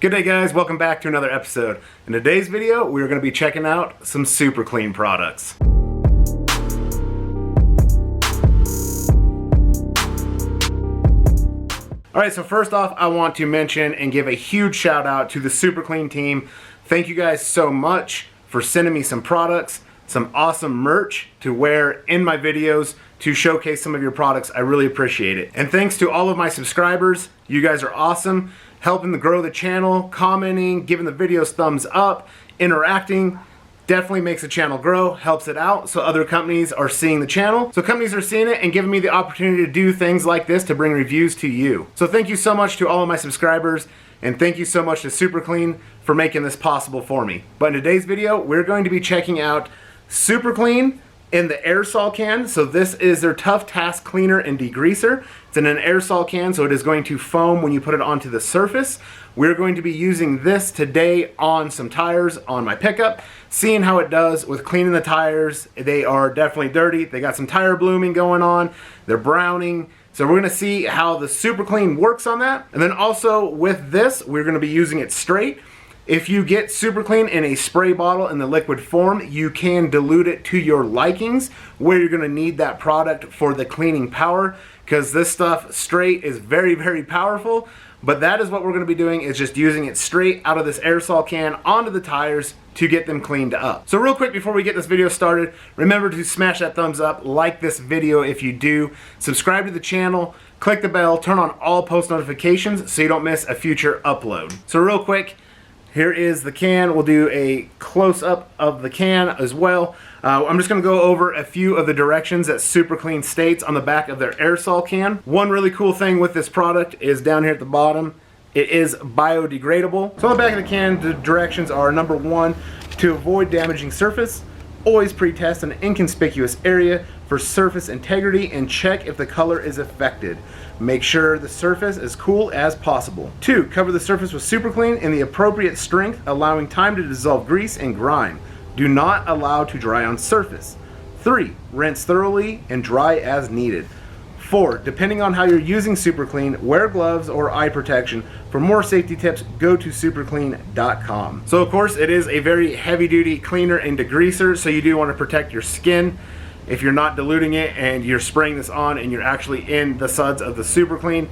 Good day guys, welcome back to another episode. In today's video, we're going to be checking out some super clean products. Alright, so first off, I want to mention and give a huge shout out to the Super Clean team. Thank you guys so much for sending me some products, some awesome merch to wear in my videos to showcase some of your products. I really appreciate it. And thanks to all of my subscribers. You guys are awesome. Helping to grow the channel, commenting, giving the videos thumbs up, interacting. Definitely makes the channel grow, helps it out, so other companies are seeing the channel. So companies are seeing it and giving me the opportunity to do things like this to bring reviews to you. So thank you so much to all of my subscribers, and thank you so much to Super Clean for making this possible for me. But in today's video, we're going to be checking out Super Clean in the aerosol can. So this is their Tough Task Cleaner and Degreaser. It's in an aerosol can, so it is going to foam when you put it onto the surface. We're going to be using this today on some tires on my pickup, seeing how it does with cleaning the tires. They are definitely dirty. They got some tire blooming going on. They're browning. So we're going to see how the Super Clean works on that. And then also with this, we're going to be using it straight. If you get Super Clean in a spray bottle in the liquid form, you can dilute it to your likings where you're going to need that product for the cleaning power, because this stuff straight is very, very powerful. But that is what we're going to be doing, is just using it straight out of this aerosol can onto the tires to get them cleaned up. So real quick before we get this video started, remember to smash that thumbs up, like this video if you do, subscribe to the channel, click the bell, turn on all post notifications so you don't miss a future upload. So real quick, here is the can. We'll do a close-up of the can as well. I'm just going to go over a few of the directions that Super Clean states on the back of their aerosol can. One really cool thing with this product is down here at the bottom, it is biodegradable. So on the back of the can, the directions are: number 1, to avoid damaging surface, always pre-test an inconspicuous area for surface integrity and check if the color is affected. Make sure the surface is cool as possible. 2, cover the surface with Super Clean in the appropriate strength, allowing time to dissolve grease and grime. Do not allow to dry on surface. 3, rinse thoroughly and dry as needed. 4, depending on how you're using Super Clean, wear gloves or eye protection. For more safety tips, go to superclean.com. So of course, it is a very heavy-duty cleaner and degreaser, so you do want to protect your skin. If you're not diluting it and you're spraying this on and you're actually in the suds of the Super Clean.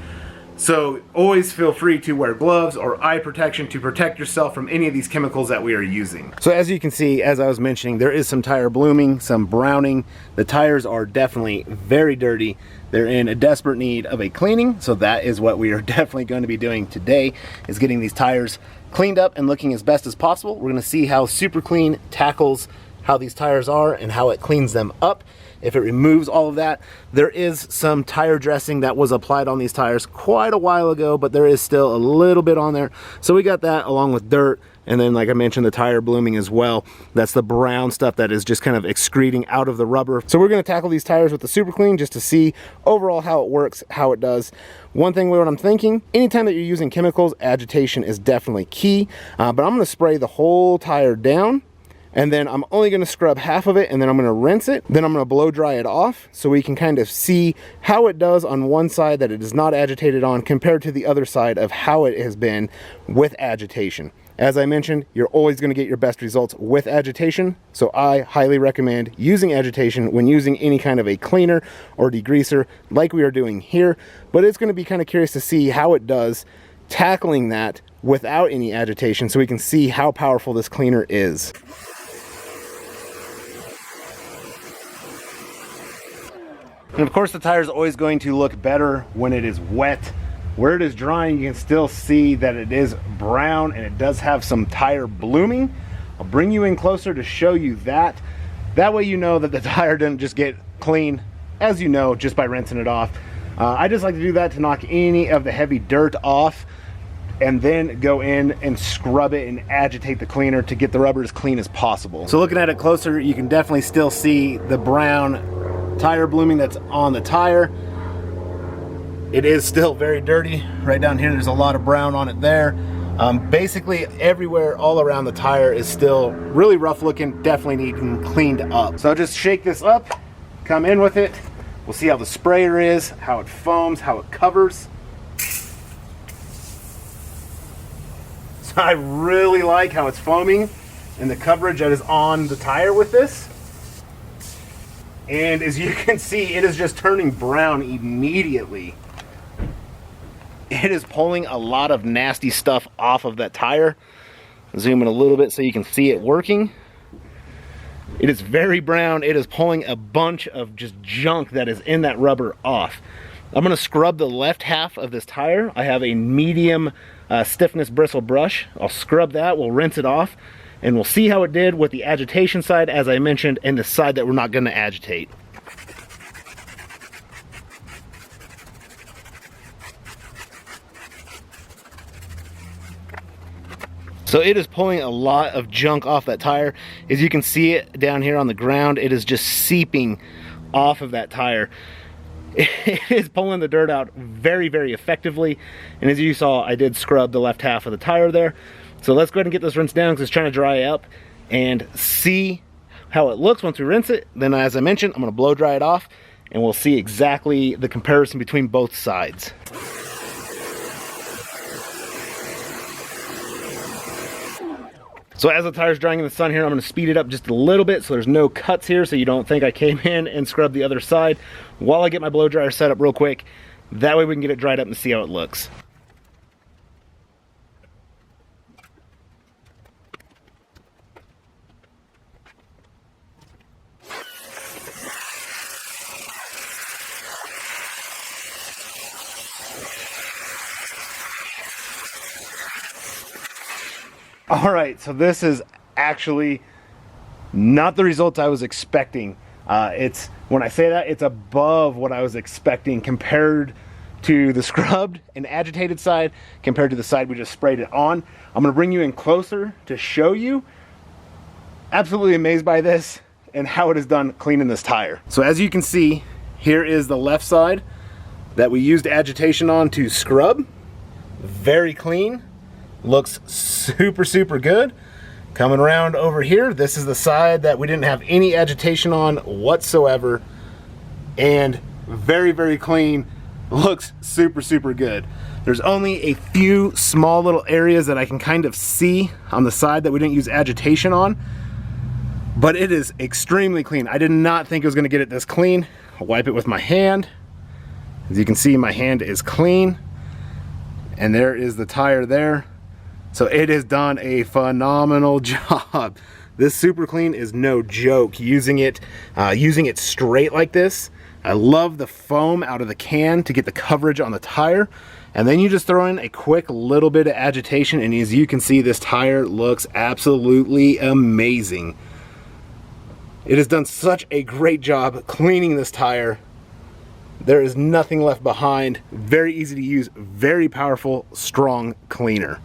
So always feel free to wear gloves or eye protection to protect yourself from any of these chemicals that we are using. So as you can see, as I was mentioning, there is some tire blooming, some browning. The tires are definitely very dirty. They're in a desperate need of a cleaning. So that is what we are definitely going to be doing today, is getting these tires cleaned up and looking as best as possible. We're going to see how Super Clean tackles how these tires are and how it cleans them up. If it removes all of that, there is some tire dressing that was applied on these tires quite a while ago, but there is still a little bit on there. So we got that along with dirt, and then like I mentioned, the tire blooming as well. That's the brown stuff that is just kind of excreting out of the rubber. So we're going to tackle these tires with the Super Clean just to see overall how it works, how it does. One thing, what I'm thinking, anytime that you're using chemicals, agitation is definitely key. But I'm going to spray the whole tire down, and then I'm only going to scrub half of it, and then I'm going to rinse it. Then I'm going to blow dry it off so we can kind of see how it does on one side that it is not agitated on compared to the other side of how it has been with agitation. As I mentioned, you're always going to get your best results with agitation, so I highly recommend using agitation when using any kind of a cleaner or degreaser like we are doing here. But it's going to be kind of curious to see how it does tackling that without any agitation, so we can see how powerful this cleaner is. And of course, the tire is always going to look better when it is wet. Where it is drying, you can still see that it is brown and it does have some tire blooming. I'll bring you in closer to show you that. That way you know that the tire didn't just get clean, as you know, just by rinsing it off. I just like to do that to knock any of the heavy dirt off, and then go in and scrub it and agitate the cleaner to get the rubber as clean as possible. So looking at it closer, you can definitely still see the brown tire blooming that's on the tire. It is still very dirty. Right down here, there's a lot of brown on it there. Basically everywhere all around the tire is still really rough looking, definitely needing cleaned up. So I'll just shake this up, come in with it. We'll see how the sprayer is, how it foams, how it covers. So I really like how it's foaming and the coverage that is on the tire with this. And as you can see, it is just turning brown immediately. It is pulling a lot of nasty stuff off of that tire. Zoom in a little bit so you can see it working. It is very brown. It is pulling a bunch of just junk that is in that rubber off. I'm going to scrub the left half of this tire. I have a medium stiffness bristle brush. I'll scrub that, we'll rinse it off, and we'll see how it did with the agitation side, as I mentioned, and the side that we're not going to agitate. So it is pulling a lot of junk off that tire. As you can see it down here on the ground, it is just seeping off of that tire. It is pulling the dirt out very, very effectively. And as you saw, I did scrub the left half of the tire there. So let's go ahead and get this rinsed down because it's trying to dry up and see how it looks once we rinse it. Then, as I mentioned, I'm going to blow dry it off and we'll see exactly the comparison between both sides. So as the tire's drying in the sun here, I'm gonna speed it up just a little bit so there's no cuts here, so you don't think I came in and scrubbed the other side, while I get my blow dryer set up real quick. That way we can get it dried up and see how it looks. All right, so this is actually not the results I was expecting. When I say that, it's above what I was expecting compared to the scrubbed and agitated side, compared to the side we just sprayed it on. I'm gonna bring you in closer to show you. Absolutely amazed by this and how it is done cleaning this tire. So as you can see, here is the left side that we used agitation on to scrub. Very clean. Looks super, super good. Coming around over here, this is the side that we didn't have any agitation on whatsoever, and very, very clean. Looks super, super good. There's only a few small little areas that I can kind of see on the side that we didn't use agitation on, but it is extremely clean. I did not think it was going to get it this clean. I'll wipe it with my hand. As you can see, my hand is clean, and there is the tire there. So it has done a phenomenal job. This super clean is no joke. Using it straight like this. I love the foam out of the can to get the coverage on the tire. And then you just throw in a quick little bit of agitation, and as you can see, this tire looks absolutely amazing. It has done such a great job cleaning this tire. There is nothing left behind. Very easy to use, very powerful, strong cleaner.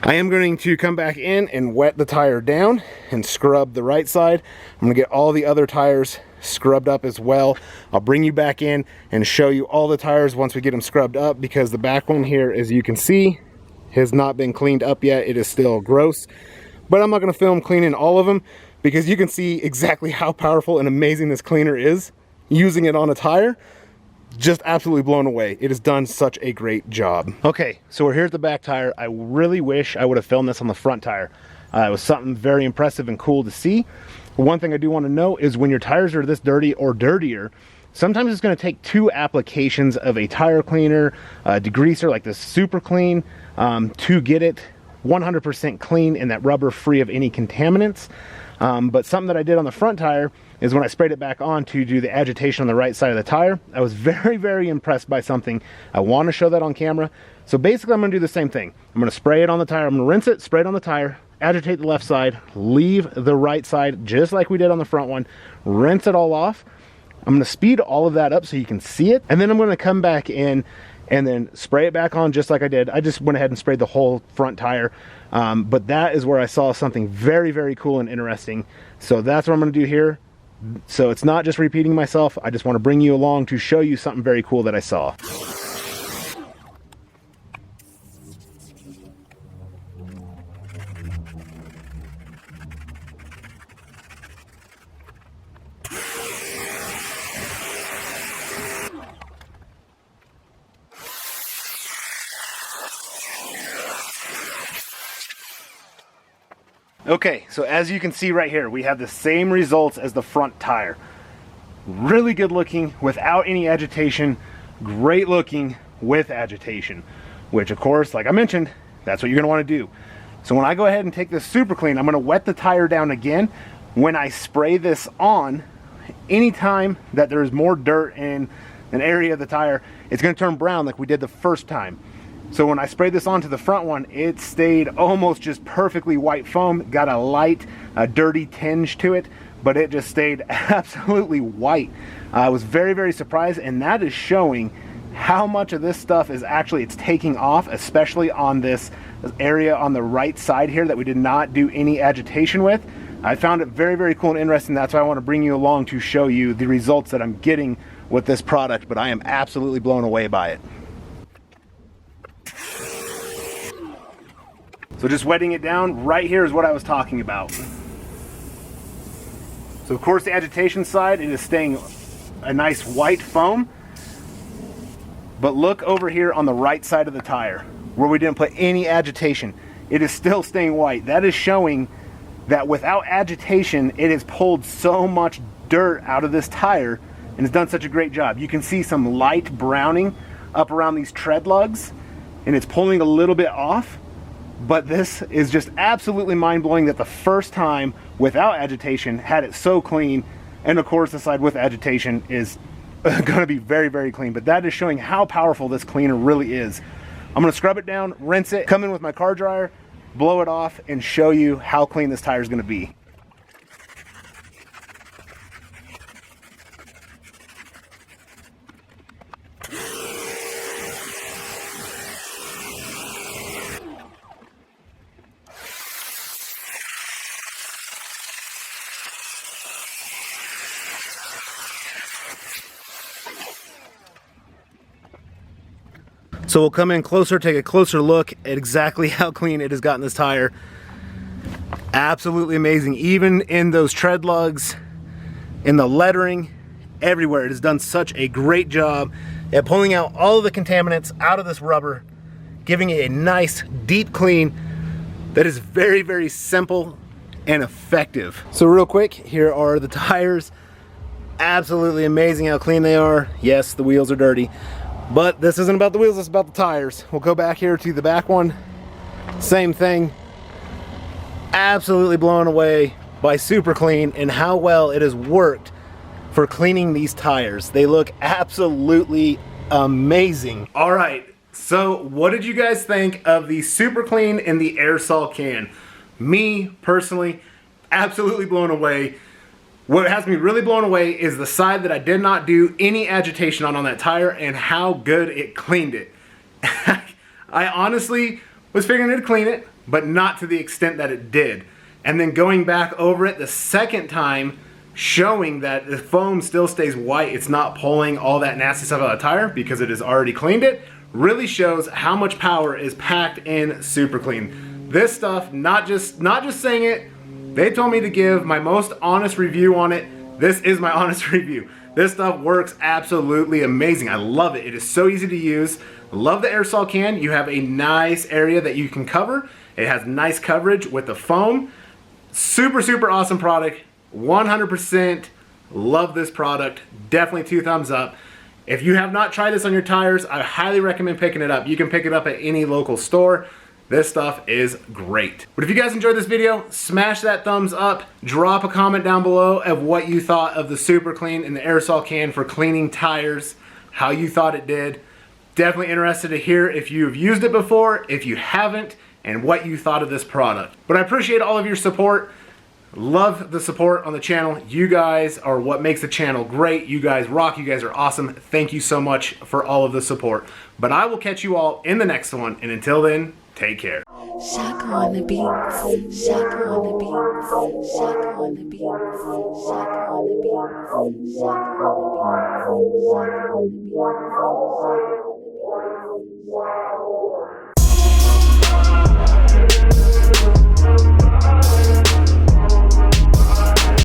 I am going to come back in and wet the tire down and scrub the right side. I'm going to get all the other tires scrubbed up as well. I'll bring you back in and show you all the tires once we get them scrubbed up, because the back one here, as you can see, has not been cleaned up yet. It is still gross, but I'm not going to film cleaning all of them because you can see exactly how powerful and amazing this cleaner is. Using it on a tire, just absolutely blown away. It has done such a great job. Okay, so we're here at the back tire. I really wish I would have filmed this on the front tire. It was something very impressive and cool to see. One thing I do want to know is when your tires are this dirty or dirtier, sometimes it's going to take 2 applications of a tire cleaner, degreaser like this super clean, to get it 100% clean and that rubber free of any contaminants. But something that I did on the front tire is when I sprayed it back on to do the agitation on the right side of the tire, I was very, very impressed by something. I want to show that on camera. So basically I'm going to do the same thing. I'm going to spray it on the tire. I'm going to rinse it, spray it on the tire, agitate the left side, leave the right side just like we did on the front one, rinse it all off. I'm going to speed all of that up so you can see it. And then I'm going to come back in and then spray it back on just like I did. I just went ahead and sprayed the whole front tire. But that is where I saw something very, very cool and interesting. So that's what I'm going to do here. So it's not just repeating myself. I just want to bring you along to show you something very cool that I saw. Okay, so as you can see right here, we have the same results as the front tire. Really good looking without any agitation, great looking with agitation, which of course, like I mentioned, that's what you're gonna wanna do. So when I go ahead and take this super clean, I'm gonna wet the tire down again. When I spray this on, anytime that there's more dirt in an area of the tire, it's gonna turn brown like we did the first time. So when I sprayed this onto the front one, it stayed almost just perfectly white foam, got a light, dirty tinge to it, but it just stayed absolutely white. I was very, very surprised, and that is showing how much of this stuff is actually, it's taking off, especially on this area on the right side here that we did not do any agitation with. I found it very, very cool and interesting. That's why I want to bring you along to show you the results that I'm getting with this product, but I am absolutely blown away by it. So just wetting it down right here is what I was talking about. So of course the agitation side, it is staying a nice white foam, but look over here on the right side of the tire where we didn't put any agitation. It is still staying white. That is showing that without agitation, it has pulled so much dirt out of this tire and has done such a great job. You can see some light browning up around these tread lugs, and it's pulling a little bit off. But this is just absolutely mind-blowing that the first time without agitation had it so clean, and of course the side with agitation is going to be very, very clean. But that is showing how powerful this cleaner really is. I'm going to scrub it down, rinse it, come in with my car dryer, blow it off, and show you how clean this tire is going to be. So we'll come in closer, take a closer look at exactly how clean it has gotten this tire. Absolutely amazing. Even in those tread lugs, in the lettering, everywhere. It has done such a great job at pulling out all of the contaminants out of this rubber, giving it a nice deep clean that is very, very simple and effective. So real quick, here are the tires. Absolutely amazing how clean they are. Yes, the wheels are dirty, but this isn't about the wheels, it's about the tires. We'll go back here to the back one. Same thing. Absolutely blown away by Super Clean and how well it has worked for cleaning these tires. They look absolutely amazing. All right, so what did you guys think of the Super Clean in the aerosol can? Me, personally, absolutely blown away. What has me really blown away is the side that I did not do any agitation on that tire and how good it cleaned it. I honestly was figuring it'd clean it, but not to the extent that it did. And then going back over it the second time, showing that the foam still stays white, it's not pulling all that nasty stuff out of the tire because it has already cleaned it, really shows how much power is packed in Super Clean. This stuff, not just saying it, they told me to give my most honest review on it. This is my honest review. This stuff works absolutely amazing. I love it. It is so easy to use. Love the aerosol can. You have a nice area that you can cover. It has nice coverage with the foam. Super, super awesome product. 100% love this product. Definitely 2 thumbs up. If you have not tried this on your tires, I highly recommend picking it up. You can pick it up at any local store. This stuff is great. But if you guys enjoyed this video, smash that thumbs up. Drop a comment down below of what you thought of the Super Clean and the aerosol can for cleaning tires, how you thought it did. Definitely interested to hear if you've used it before, if you haven't, and what you thought of this product. But I appreciate all of your support. Love the support on the channel. You guys are what makes the channel great. You guys rock. You guys are awesome. Thank you so much for all of the support. But I will catch you all in the next one. And until then, take care. Shaka on the beats, Shaka on the beats, Shaka on the beats, Shaka on the beats, Shaka on the beats, Shaka on the beats, Shaka on the beats.